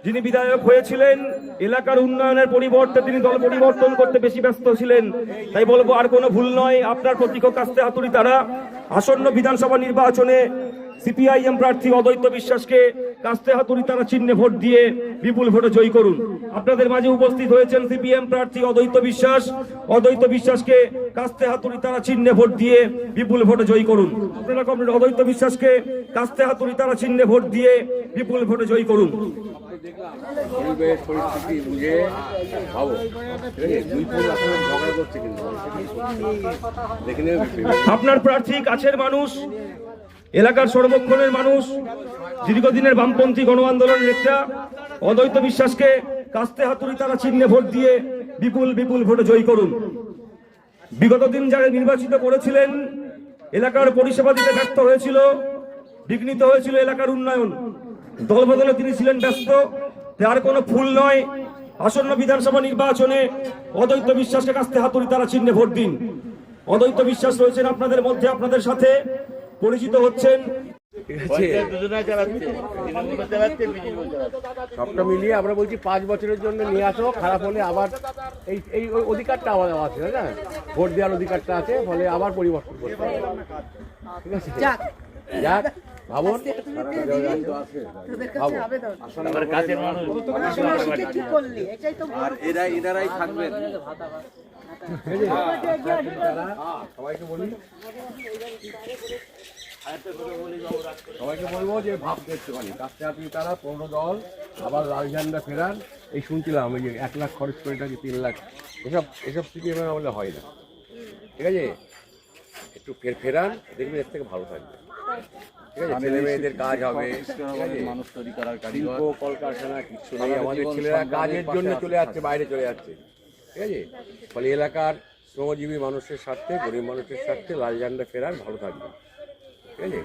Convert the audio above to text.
যিনি বিধায়ক হয়েছিলেন এলাকার উন্নয়নের পরিবর্তে তিনি দল পরিবর্তন করতে বেশি ব্যস্ত ছিলেন। তাই বলবো আর কোনো ভুল নয়, আপনার প্রতীক কাস্তে হাতুড়ি তারা। আসন্ন বিধানসভা নির্বাচনে সিপিআইএম প্রার্থী অদ্বৈত বিশ্বাসকে কাস্তে হাতুড়ি তারা চিহ্নে ভোট দিয়ে বিপুল ভোটে জয়ী করুন। আপনাদের মাঝে উপস্থিত হয়েছেন সিপিএম প্রার্থী অদ্বৈত বিশ্বাস। অদ্বৈত বিশ্বাসকে কাস্তে হাতুড়ি তারা চিহ্নে ভোট দিয়ে বিপুল ভোটে জয়ী করুন। আপনারা কমরেড অদ্বৈত বিশ্বাসকে কাস্তে হাতুড়ি তারা চিহ্নে ভোট দিয়ে বিপুল ভোটে জয়ী করুন। পরিস্থিতি বুঝে ভাবো, আপনার প্রার্থী কাছের মানুষ, এলাকার সর্বক্ষণের মানুষ, দীর্ঘদিনের বামপন্থী গণ আন্দোলনের নেতা অদ্বৈত বিশ্বাসকে কাস্তে হাতুড়ি তারা চিহ্নে ভোট দিয়ে বিপুল বিপুল ভোটে জয়ী করুন। বিগত দিন যারা নির্বাচিত করেছিলেন এলাকার পরিষেবা দিতে ব্যর্থ হয়েছিল, বিঘ্নিত হয়েছিল এলাকার উন্নয়ন, দল বদলে তিনি ছিলেন ব্যস্ত। আর কোনো ভুল নয়, আসন্ন বিধানসভা নির্বাচনে অদ্বৈত বিশ্বাসকে কাস্তে হাতুড়ি তারা চিহ্নে ভোট দিন। অদ্বৈত বিশ্বাস রয়েছেন আপনাদের মধ্যে, আপনাদের সাথে পরিচিত হচ্ছেন। সবটা মিলিয়ে আমরা বলছি 5 বছরের জন্য নিয়ে আসো, খারাপ হলে আবার এই অধিকারটা আমাদের আছে, না ভোট দেওয়ার অধিকারটা আছে, ফলে আবার পরিবর্তন করতে হবে। ঠিক আছে, যাক ভাবুন, এরাই থাকবেন। সবাইকে বলবো যে ভাবতে একটুখানি কাজটা আপনি তারা 15 দল আবার লাল ঝান্ডা ফেরান। এই শুনছিলাম ওই যে 1 লাখ খরচ করে নাকি 3 লাখ, এসব সিপিএম বলে হয় না। ঠিক আছে, একটু ফেরান, দেখবেন এর থেকে ভালো থাকবে। ঠিক আছে, ছেলে মেয়েদের কাজ হবে, মানুষ তৈরি করার শিল্প কলকারখানা কিছু নেই, আমাদের ছেলেরা কাজের জন্য চলে যাচ্ছে, বাইরে চলে যাচ্ছে। ঠিক আছে, ফলে এলাকার শ্রমজীবী মানুষের স্বার্থে, গরিব মানুষের স্বার্থে লাল ঝান্ডা ফেরান, ভালো থাকবে। ঠিক আছে।